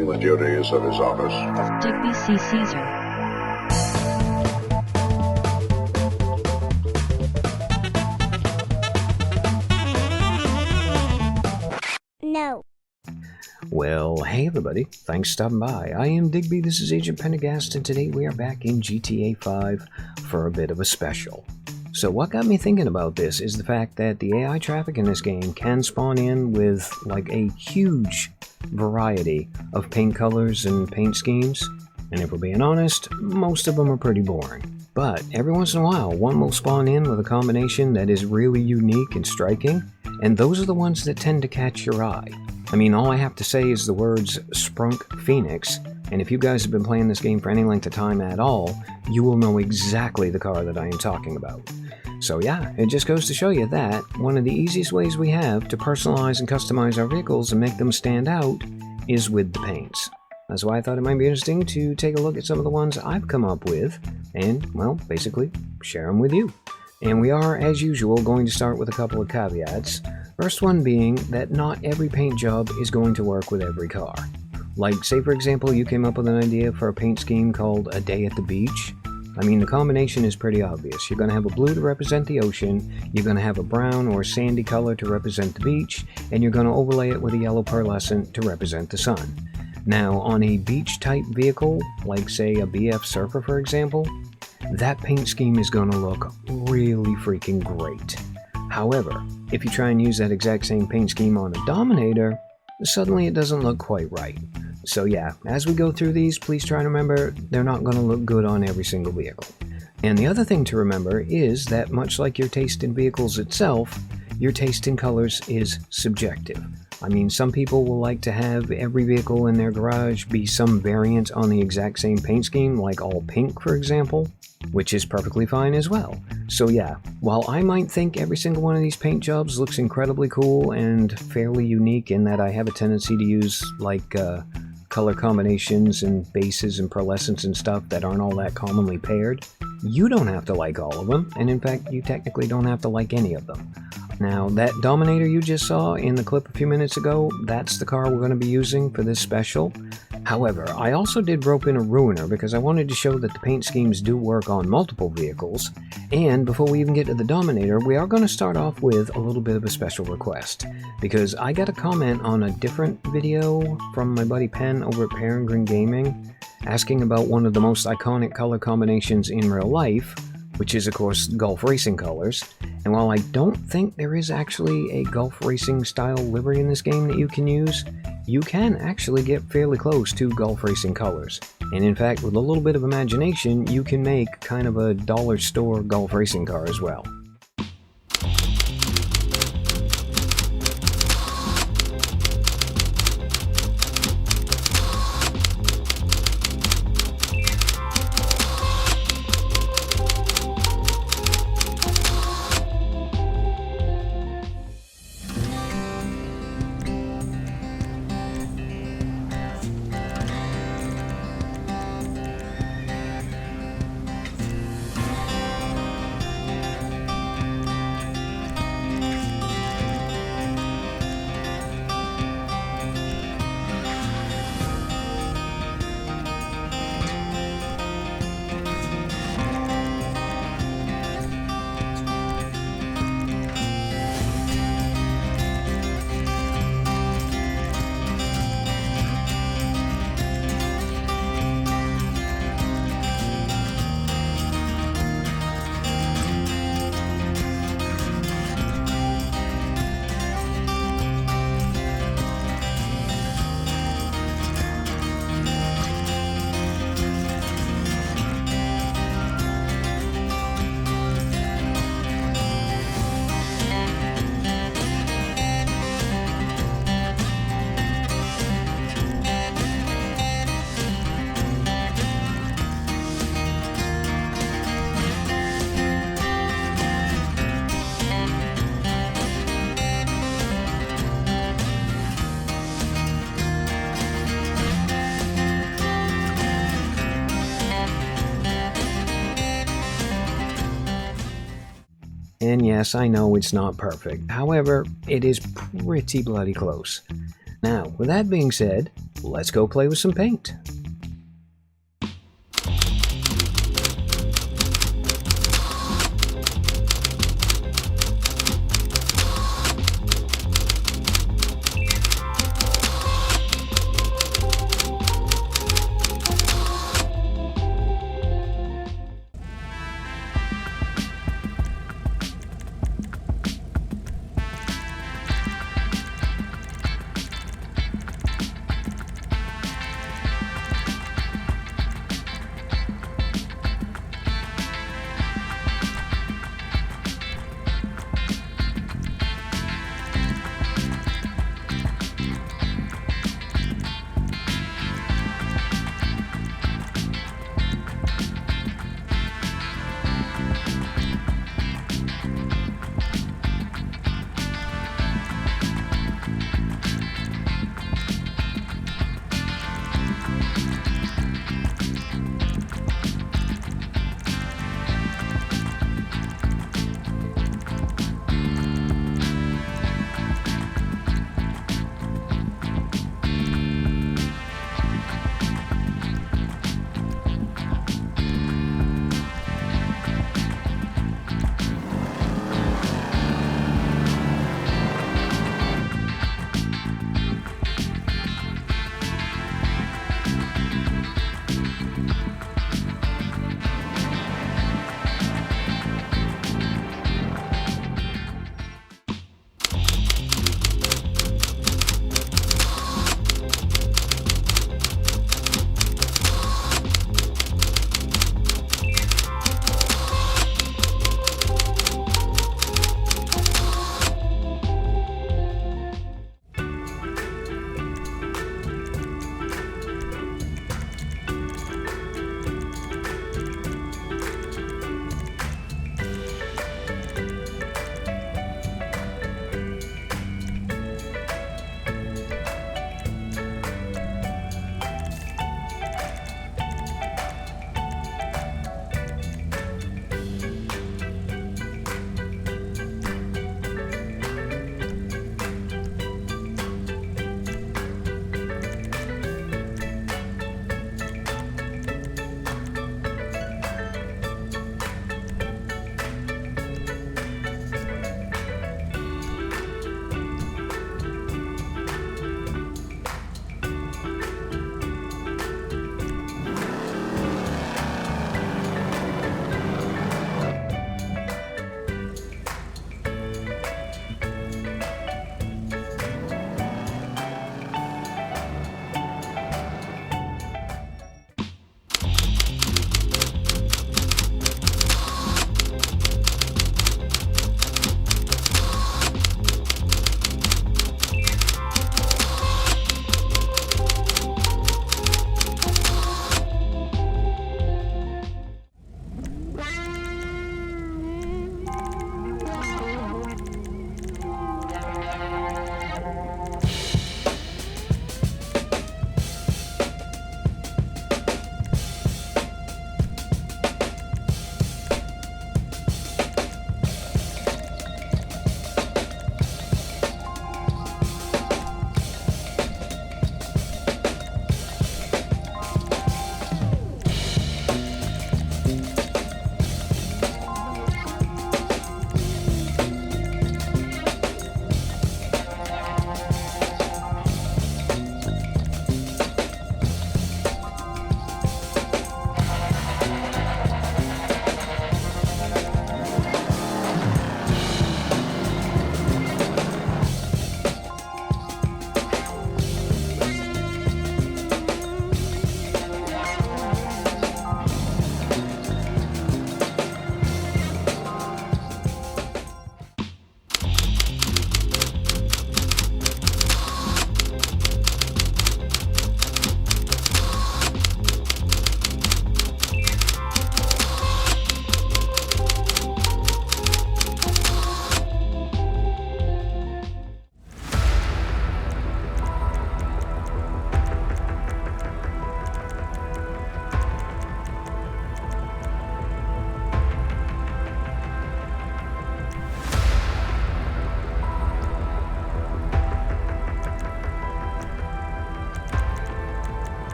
performing the duties of his office. Digby C. Caesar. No. Well, hey everybody, thanks for stopping by. I am Digby, this is Agent Pendergast, and today we are back in GTA 5 for a bit of a special. So what got me thinking about this is the fact that the AI traffic in this game can spawn in with like a huge variety of paint colors and paint schemes, and if we're being honest, most of them are pretty boring. But every once in a while, one will spawn in with a combination that is really unique and striking, and those are the ones that tend to catch your eye. I mean, all I have to say is the words Sprunk Phoenix, and if you guys have been playing this game for any length of time at all, you will know exactly the car that I am talking about. So yeah, it just goes to show you that one of the easiest ways we have to personalize and customize our vehicles and make them stand out is with the paints. That's why I thought it might be interesting to take a look at some of the ones I've come up with and, well, basically share them with you. And we are, as usual, going to start with a couple of caveats. First one being that not every paint job is going to work with every car. Like, say for example, you came up with an idea for a paint scheme called A Day at the Beach. I mean, the combination is pretty obvious. You're going to have a blue to represent the ocean, you're going to have a brown or sandy color to represent the beach, and you're going to overlay it with a yellow pearlescent to represent the sun. Now, on a beach-type vehicle, like say a BF Surfer for example, that paint scheme is going to look really freaking great. However, if you try and use that exact same paint scheme on a Dominator, suddenly it doesn't look quite right. So yeah, as we go through these, please try to remember they're not going to look good on every single vehicle. And the other thing to remember is that much like your taste in vehicles itself, your taste in colors is subjective. I mean, some people will like to have every vehicle in their garage be some variant on the exact same paint scheme, like all pink for example, which is perfectly fine as well. So yeah, while I might think every single one of these paint jobs looks incredibly cool and fairly unique in that I have a tendency to use like color combinations and bases and pearlescents and stuff that aren't all that commonly paired, you don't have to like all of them, and in fact you technically don't have to like any of them. Now, that Dominator you just saw in the clip a few minutes ago, that's the car we're going to be using for this special. However, I also did rope in a Ruiner because I wanted to show that the paint schemes do work on multiple vehicles, and before we even get to the Dominator, we are going to start off with a little bit of a special request, because I got a comment on a different video from my buddy Penn over at Peregrine Gaming, asking about one of the most iconic color combinations in real life, which is of course Gulf Racing colors. And while I don't think there is actually a Gulf Racing style livery in this game that you can use, you can actually get fairly close to Gulf Racing colors. And in fact, with a little bit of imagination, you can make kind of a dollar store Gulf Racing car as well. And yes, I know it's not perfect. However, it is pretty bloody close. Now, with that being said, let's go play with some paint.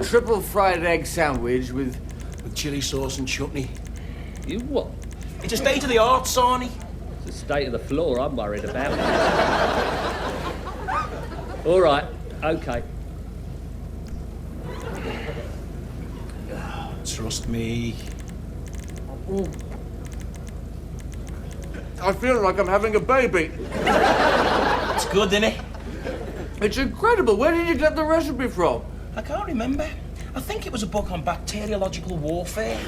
a triple fried egg sandwich with chili sauce and chutney. You what? It's a state of the art, Sarnie. It's the state of the floor I'm worried about. All right, okay. Trust me. I feel like I'm having a baby. It's good, isn't it? It's incredible. Where did you get the recipe from? I can't remember. I think it was a book on bacteriological warfare.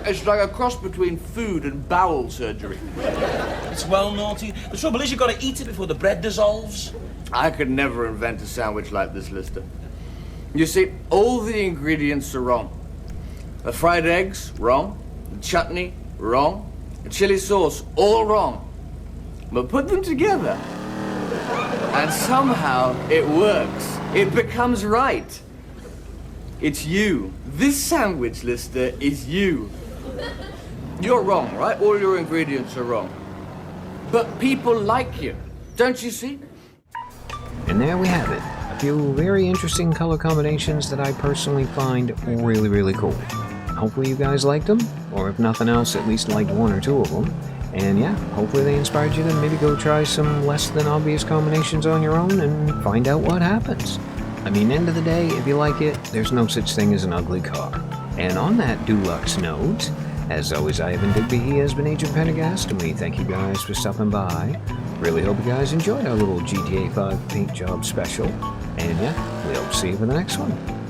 It's like a cross between food and bowel surgery. It's well naughty. The trouble is you've got to eat it before the bread dissolves. I could never invent a sandwich like this, Lister. You see, all the ingredients are wrong. The fried eggs, wrong. The chutney, wrong. The chili sauce, all wrong. But put them together, and somehow it works. It becomes right. It's you. This sandwich, Lister, is you. You're wrong, right? All your ingredients are wrong. But people like you. Don't you see? And there we have it. A few very interesting color combinations that I personally find really, really cool. Hopefully you guys liked them, or if nothing else, at least liked one or two of them. And yeah, hopefully they inspired you to maybe go try some less than obvious combinations on your own and find out what happens. I mean, end of the day, if you like it, there's no such thing as an ugly car. And on that deluxe note, as always, I have been Digby, he has been Agent Pendergast, and we thank you guys for stopping by. Really hope you guys enjoyed our little GTA 5 paint job special. And yeah, we'll see you for the next one.